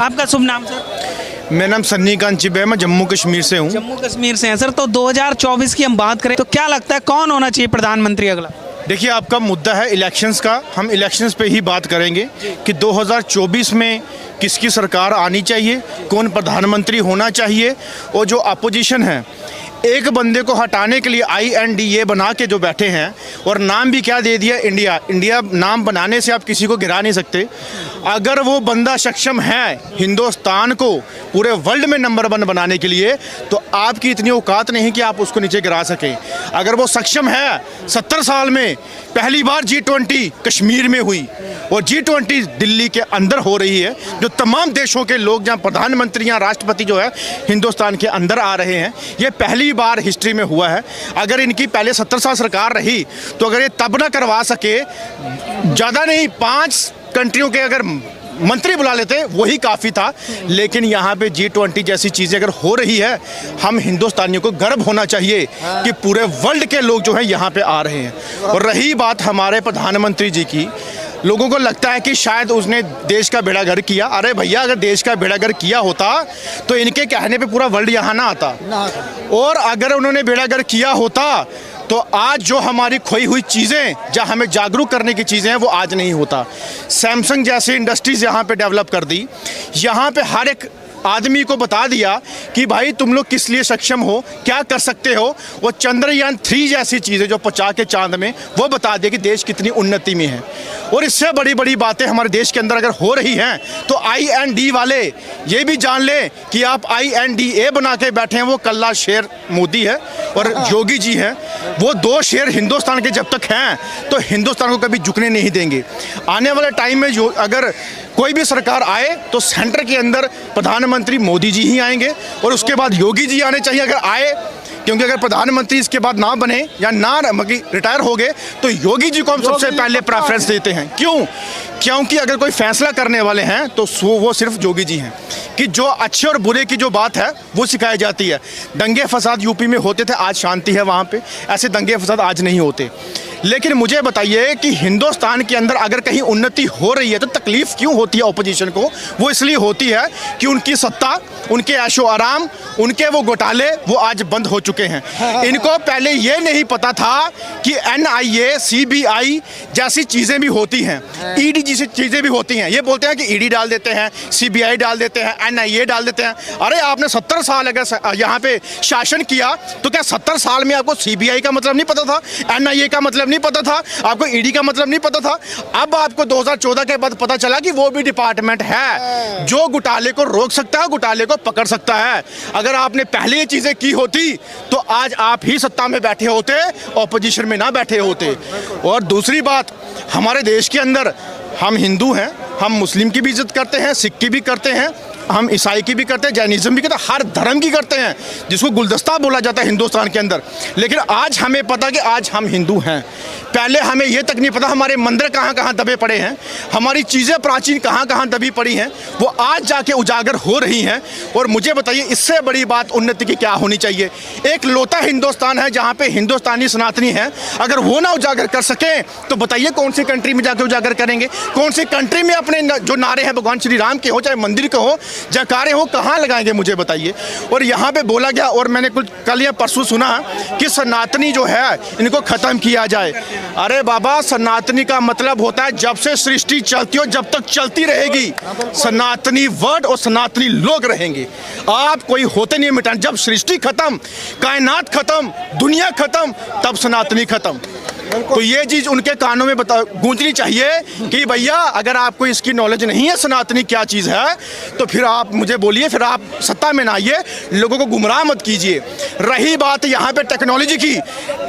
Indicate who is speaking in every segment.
Speaker 1: आपका शुभ नाम सर?
Speaker 2: मेरा नाम सन्नी कांत चिब है, मैं जम्मू कश्मीर से हूँ।
Speaker 1: जम्मू कश्मीर से हैं सर। तो 2024 की हम बात करें तो क्या लगता है कौन होना चाहिए प्रधानमंत्री अगला?
Speaker 2: देखिए, आपका मुद्दा है इलेक्शंस का, हम इलेक्शंस पे ही बात करेंगे कि 2024 में किसकी सरकार आनी चाहिए, कौन प्रधानमंत्री होना चाहिए। और जो अपोजिशन है, एक बंदे को हटाने के लिए INDA बना के जो बैठे हैं, और नाम भी क्या दे दिया, इंडिया। इंडिया नाम बनाने से आप किसी को गिरा नहीं सकते। अगर वो बंदा सक्षम है हिंदुस्तान को पूरे वर्ल्ड में नंबर 1 बनाने के लिए, तो आपकी इतनी औकात नहीं कि आप उसको नीचे गिरा सकें। अगर वो सक्षम है, 70 साल में पहली बार G20 कश्मीर में हुई और G20 दिल्ली के अंदर हो रही है, जो तमाम देशों के लोग, जहाँ प्रधानमंत्री या राष्ट्रपति जो है हिंदुस्तान के अंदर आ रहे हैं, ये पहली बार हिस्ट्री में हुआ है। अगर इनकी पहले 70 साल सरकार रही तो अगर ये तब ना करवा सके, ज़्यादा नहीं 5 कंट्रियों के अगर मंत्री बुला लेते वही काफ़ी था। लेकिन यहाँ पे G20 जैसी चीज़ें अगर हो रही है, हम हिंदुस्तानियों को गर्व होना चाहिए कि पूरे वर्ल्ड के लोग जो हैं यहाँ पे आ रहे हैं। और रही बात हमारे प्रधानमंत्री जी की, लोगों को लगता है कि शायद उसने देश का बेड़ा गर्क किया। अरे भैया, अगर देश का बेड़ा गर्क किया होता तो इनके कहने पे पूरा वर्ल्ड यहाँ ना आता। और अगर उन्होंने बेड़ा गर्क किया होता तो आज जो हमारी खोई हुई चीज़ें, जहाँ हमें जागरूक करने की चीज़ें हैं, वो आज नहीं होता। सैमसंग जैसी इंडस्ट्रीज़ यहाँ पे डेवलप कर दी, यहाँ पे हर एक आदमी को बता दिया कि भाई तुम लोग किस लिए सक्षम हो, क्या कर सकते हो। वो चंद्रयान 3 जैसी चीज़ें जो पहुँचा के चांद में, वो बता दिया कि देश कितनी उन्नति में है। और इससे बड़ी बड़ी बातें हमारे देश के अंदर अगर हो रही हैं तो IND वाले ये भी जान लें कि आप INDA बना के बैठे हैं। वो कल्ला शेर मोदी है और योगी जी हैं, वो 2 शेर हिंदुस्तान के जब तक हैं तो हिंदुस्तान को कभी झुकने नहीं देंगे। आने वाले टाइम में जो अगर कोई भी सरकार आए तो सेंटर के अंदर प्रधानमंत्री मोदी जी ही आएंगे और उसके बाद योगी जी आने चाहिए अगर आए, क्योंकि अगर प्रधानमंत्री इसके बाद ना बने या ना रिटायर हो गए तो योगी जी को हम सबसे पहले प्रेफरेंस देते हैं। क्यों? क्योंकि अगर कोई फैसला करने वाले हैं तो वो सिर्फ योगी जी हैं, कि जो अच्छे और बुरे की जो बात है वो सिखाई जाती है। दंगे फसाद यूपी में होते थे, आज शांति है वहाँ पे, ऐसे दंगे फसाद आज नहीं होते। लेकिन मुझे बताइए कि हिंदुस्तान के अंदर अगर कहीं उन्नति हो रही है तो तकलीफ क्यों होती है ऑपोजिशन को? वो इसलिए होती है कि उनकी सत्ता, उनके ऐशो आराम, उनके वो घोटाले वो आज बंद हो चुके हैं। इनको पहले ये नहीं पता था कि NIA, CBI जैसी चीज़ें भी होती हैं, ED जैसी चीज़ें भी होती हैं। ये बोलते हैं कि ED डाल देते हैं, CBI डाल देते हैं, NIA डाल देते हैं। अरे आपने 70 साल अगर यहाँ पे शासन किया तो क्या 70 साल में आपको CBI का मतलब नहीं पता था, NIA का मतलब नहीं पता था, आपको ED का मतलब नहीं पता था? अब आपको 2014 के बाद पता चला कि वो भी डिपार्टमेंट है जो घोटाले को रोक सकता है, घोटाले को पकड़ सकता है। अगर आपने पहले ये चीज़ें की होती तो आज आप ही सत्ता में बैठे होते, ऑपोजिशन में ना बैठे होते। और दूसरी बात, हमारे देश के अंदर हम हिंदू हैं, हम मुस्लिम की भी इज्जत करते हैं, सिख की भी करते हैं, हम ईसाई की भी करते हैं, जैनिज्म भी करते हैं, हर धर्म की करते हैं, जिसको गुलदस्ता बोला जाता है हिंदुस्तान के अंदर। लेकिन आज हमें पता कि आज हम हिंदू हैं। पहले हमें ये तक नहीं पता हमारे मंदिर कहाँ कहाँ दबे पड़े हैं, हमारी चीज़ें प्राचीन कहाँ कहाँ दबी पड़ी हैं, वो आज जाके उजागर हो रही हैं। और मुझे बताइए इससे बड़ी बात उन्नति की क्या होनी चाहिए? एक लौता हिंदुस्तान है जहाँ पे हिंदुस्तानी सनातनी है, अगर वो ना उजागर कर सकें तो बताइए कौन सी कंट्री में जाके उजागर करेंगे? कौन सी कंट्री में अपने जो नारे हैं भगवान श्री राम के हो, चाहे मंदिर के हो, जयकारे हो, कहाँ लगाएंगे? मुझे बताइए। और यहाँ पे बोला गया, और मैंने कुछ कल या परसों सुना कि सनातनी जो है इनको ख़त्म किया जाए। अरे बाबा, सनातनी का मतलब होता है जब से सृष्टि चलती हो जब तक चलती रहेगी सनातनी वर्ड और सनातनी लोग रहेंगे। आप कोई होते नहीं मिटाने। जब सृष्टि खत्म, कायनात खत्म, दुनिया खत्म, तब सनातनी खत्म। तो ये चीज़ उनके कानों में गूंजनी चाहिए कि भैया अगर आपको इसकी नॉलेज नहीं है सनातनी क्या चीज़ है तो फिर आप मुझे बोलिए, फिर आप सत्ता में ना आइए, लोगों को गुमराह मत कीजिए। रही बात यहाँ पे टेक्नोलॉजी की,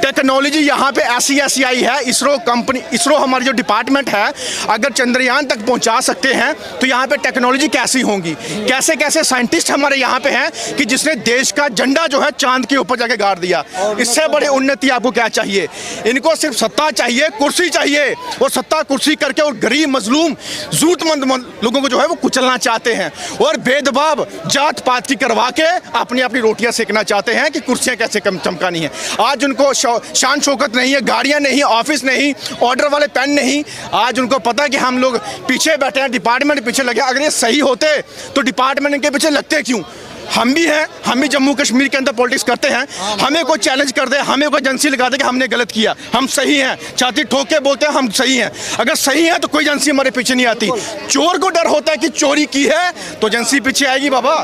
Speaker 2: टेक्नोलॉजी यहाँ पे ऐसी आई है, इसरो कंपनी, इसरो हमारी जो डिपार्टमेंट है, अगर चंद्रयान तक पहुँचा सकते हैं तो यहाँ पे टेक्नोलॉजी कैसी होंगी? कैसे कैसे साइंटिस्ट हमारे यहाँ पे हैं कि जिसने देश का झंडा जो है चांद के ऊपर जाके गाड़ दिया। इससे बड़ी उन्नति आपको क्या चाहिए? इनको सिर्फ सत्ता चाहिए, कुर्सी चाहिए, और सत्ता कुर्सी करके और गरीब मजलूम जरूरतमंद लोगों को जो है वो कुचलना चाहते हैं, और भेदभाव जात पात की करवा के अपनी अपनी रोटियां सेकना चाहते हैं कि कुर्सियां कैसे कम चमकानी है। आज उनको शान शौकत नहीं है, गाड़ियां नहीं, ऑफिस नहीं, ऑर्डर वाले पेन नहीं। आज उनको पता है कि हम लोग पीछे बैठे हैं, डिपार्टमेंट पीछे लगे। अगर ये सही होते तो डिपार्टमेंट के पीछे लगते क्यों? हम भी हैं, हम भी जम्मू कश्मीर के अंदर पॉलिटिक्स करते हैं। हमें कोई चैलेंज कर दे, हमें कोई एजेंसी लगा दे कि हमने गलत किया, हम सही हैं, छाती ठोक के बोलते हैं हम सही हैं। अगर सही है तो कोई एजेंसी हमारे पीछे नहीं आती। चोर को डर होता है कि चोरी की है तो एजेंसी पीछे आएगी बाबा।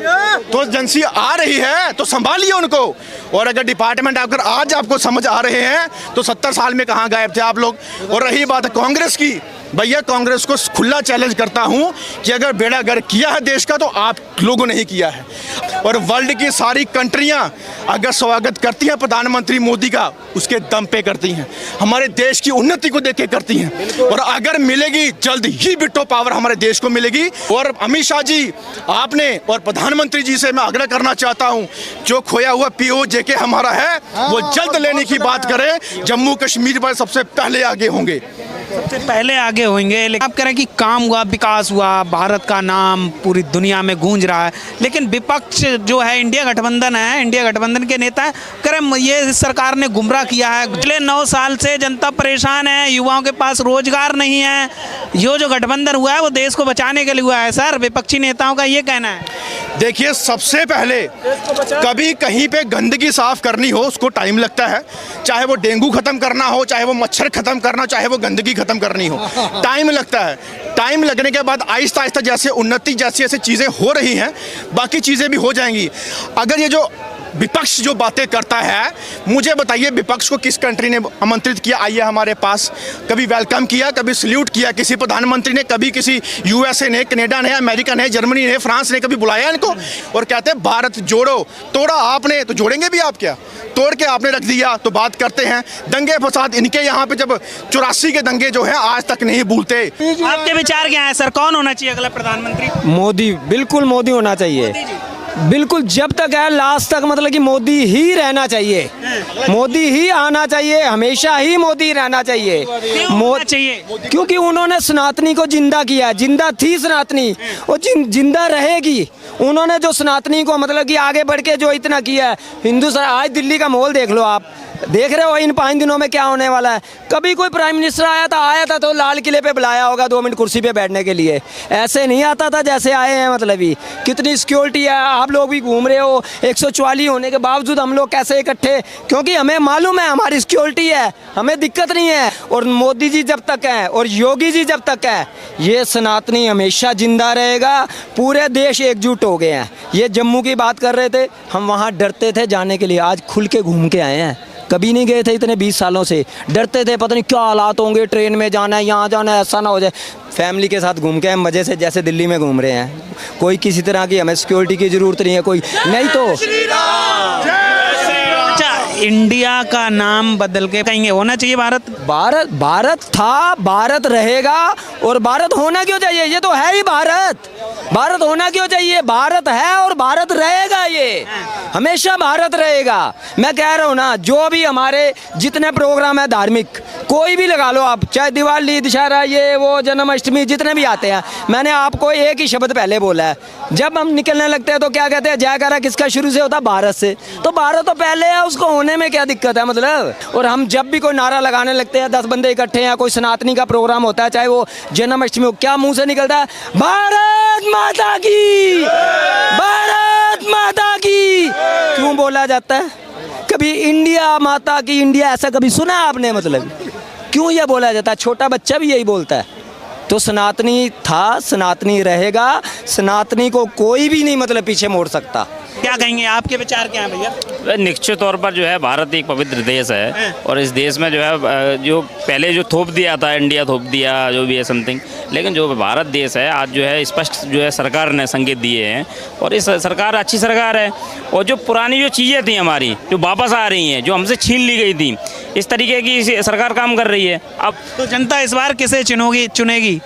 Speaker 2: तो एजेंसी आ रही है तो संभालिए उनको। और अगर डिपार्टमेंट अगर आज आपको समझ आ रहे हैं तो 70 साल में कहाँ गायब थे आप लोग। और रही बात है कांग्रेस की, भैया कांग्रेस को खुला चैलेंज करता हूं कि अगर बेड़ा गर्क किया है देश का तो आप लोगों ने ही किया है। और वर्ल्ड की सारी कंट्रियां अगर स्वागत करती हैं प्रधानमंत्री मोदी का, उसके दम पे करती हैं, हमारे देश की उन्नति को देख के करती हैं। और अगर मिलेगी जल्द ही बिट्टो पावर हमारे देश को मिलेगी। और अमित शाह जी आपने और प्रधानमंत्री जी से मैं आग्रह करना चाहता हूं, जो खोया हुआ POJK हमारा है वो जल्द लेने की बात करें। जम्मू कश्मीर पर सबसे पहले आगे होंगे,
Speaker 1: सबसे पहले आगे होंगे। लेकिन आप कह रहे हैं कि काम हुआ, विकास हुआ, भारत का नाम पूरी दुनिया में गूंज रहा है, लेकिन विपक्ष जो है इंडिया गठबंधन है, इंडिया गठबंधन के नेता कह रहे ये सरकार ने गुमराह किया है। पिछले 9 साल से जनता परेशान है, युवाओं के पास रोजगार नहीं है। ये जो गठबंधन हुआ है वो देश को बचाने के लिए हुआ है सर, विपक्षी नेताओं का ये कहना है।
Speaker 2: देखिए सबसे पहले कभी कहीं पे गंदगी साफ करनी हो उसको टाइम लगता है, चाहे वो डेंगू खत्म करना हो, चाहे वो मच्छर खत्म करना, चाहे वो गंदगी खत्म करनी हो, टाइम लगता है। टाइम लगने के बाद आहिस्ता आहिस्ता जैसे उन्नति जैसी ऐसी चीज़ें हो रही हैं बाकी चीज़ें भी हो जाएंगी। अगर ये जो विपक्ष जो बातें करता है, मुझे बताइए विपक्ष को किस कंट्री ने आमंत्रित किया आइए हमारे पास? कभी वेलकम किया, कभी सल्यूट किया किसी प्रधानमंत्री ने? कभी किसी USA ने, कनाडा ने, अमेरिका ने, जर्मनी ने, फ्रांस ने कभी बुलाया इनको? और कहते हैं भारत जोड़ो। तोड़ा आपने तो जोड़ेंगे भी आप क्या? तोड़ के आपने रख दिया तो बात करते हैं। दंगे फसाद इनके यहाँ पे जब 84 के दंगे जो हैं आज तक नहीं भूलते।
Speaker 1: आपके विचार क्या है सर, कौन होना चाहिए अगला प्रधानमंत्री?
Speaker 3: मोदी, बिल्कुल मोदी होना चाहिए। बिल्कुल जब तक है लास्ट तक, मतलब कि मोदी ही रहना चाहिए, मोदी ही आना चाहिए, हमेशा ही मोदी रहना चाहिए। क्योंकि उन्होंने सनातनी को जिंदा किया, जिंदा थी सनातनी, वो जिंदा रहेगी। उन्होंने जो सनातनी को मतलब कि आगे बढ़ के जो इतना किया है, हिंदुस्तान आज दिल्ली का माहौल देख लो आप, देख रहे हो इन 5 दिनों में क्या होने वाला है। कभी कोई प्राइम मिनिस्टर आया था तो लाल किले पे बुलाया होगा 2 मिनट कुर्सी पे बैठने के लिए, ऐसे नहीं आता था जैसे आए हैं। मतलब ही कितनी सिक्योरिटी है, आप लोग भी घूम रहे हो 144 होने के बावजूद हम लोग कैसे इकट्ठे, क्योंकि हमें मालूम है हमारी सिक्योरिटी है, हमें दिक्कत नहीं है। और मोदी जी जब तक है और योगी जी जब तक है, ये सनातनी हमेशा जिंदा रहेगा। पूरे देश एकजुट हो गए हैं। ये जम्मू की बात कर रहे थे, हम वहाँ डरते थे जाने के लिए, आज खुल के घूम के आए हैं। कभी नहीं गए थे इतने 20 सालों से, डरते थे पता नहीं क्या हालात होंगे, ट्रेन में जाना है, यहाँ जाना है, ऐसा ना हो जाए। फैमिली के साथ घूम के हम मज़े से जैसे दिल्ली में घूम रहे हैं। कोई किसी तरह की हमें सिक्योरिटी की ज़रूरत नहीं है, कोई नहीं तो।
Speaker 1: अच्छा, इंडिया का नाम बदल के कहेंगे होना चाहिए
Speaker 3: भारत था, भारत रहेगा। और भारत होना क्यों चाहिए, ये तो है ही भारत होना क्यों चाहिए, भारत है और भारत रहेगा, ये हमेशा भारत रहेगा। मैं कह रहा हूँ ना, जो भी हमारे जितने प्रोग्राम है धार्मिक, कोई भी लगा लो आप, चाहे दिवाली, दशहरा, ये वो, जन्माष्टमी, जितने भी आते हैं, मैंने आपको एक ही शब्द पहले बोला है, जब हम निकलने लगते हैं तो क्या कहते हैं, जयकारा किसका शुरू से होता है, भारत से। तो भारत तो पहले है, उसको होने में क्या दिक्कत है मतलब। और हम जब भी कोई नारा लगाने लगते हैं, 10 बंदे इकट्ठे हैं, कोई सनातनी का प्रोग्राम होता है, चाहे वो जन्माष्टमी हो, क्या मुंह से निकलता है, भारत माता की, भारत माता की क्यों बोला जाता है? कभी इंडिया माता की, इंडिया ऐसा कभी सुना आपने? मतलब क्यों ये बोला जाता है? छोटा बच्चा भी यही बोलता है। तो सनातनी था, सनातनी रहेगा, सनातनी को कोई भी नहीं मतलब पीछे मोड़ सकता।
Speaker 1: क्या कहेंगे, आपके विचार क्या हैं भैया?
Speaker 4: निश्चित तौर पर जो है भारत एक पवित्र देश है, और इस देश में जो है जो पहले जो थोप दिया था, इंडिया थोप दिया जो भी है समथिंग, लेकिन जो भारत देश है आज जो है स्पष्ट जो है सरकार ने संकेत दिए हैं, और इस सरकार अच्छी सरकार है। और जो पुरानी जो चीज़ें थी हमारी, जो वापस आ रही हैं, जो हमसे छीन ली गई थी, इस तरीके की सरकार काम कर रही है। अब
Speaker 1: तो जनता इस बार किसे चुनेगी?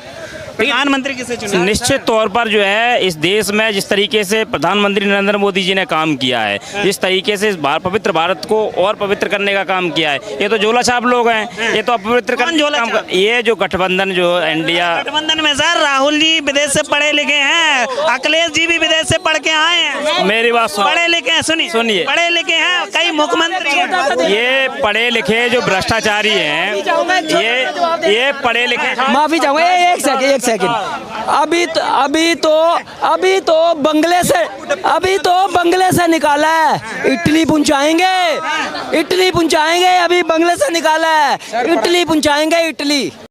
Speaker 1: प्रधानमंत्री किसे चुना?
Speaker 4: निश्चित तौर पर जो है इस देश में जिस तरीके से प्रधानमंत्री नरेंद्र मोदी जी ने काम किया है, जिस तरीके से इस पवित्र भारत को और पवित्र करने का काम किया है, ये तो झोला छाप लोग हैं, ये तो अपवित्र
Speaker 1: कौन झोला
Speaker 4: काम
Speaker 1: छाप?
Speaker 4: ये जो गठबंधन जो इंडिया
Speaker 1: गठबंधन में सर राहुल जी विदेश से पढ़े लिखे हैं, अखिलेश जी भी विदेश से पढ़ के आए हैं,
Speaker 4: मेरी बात
Speaker 1: पढ़े लिखे हैं, सुनिए पढ़े लिखे हैं, कई मुख्यमंत्री हैं।
Speaker 4: ये पढ़े लिखे जो भ्रष्टाचारी हैं, ये पढ़े लिखे
Speaker 3: माफी चाहूंगा, एक सेकंड। अभी तो बंगले से निकाला है, इटली पहुंचाएंगे, अभी बंगले से निकाला है, इटली पहुंचाएंगे, इटली।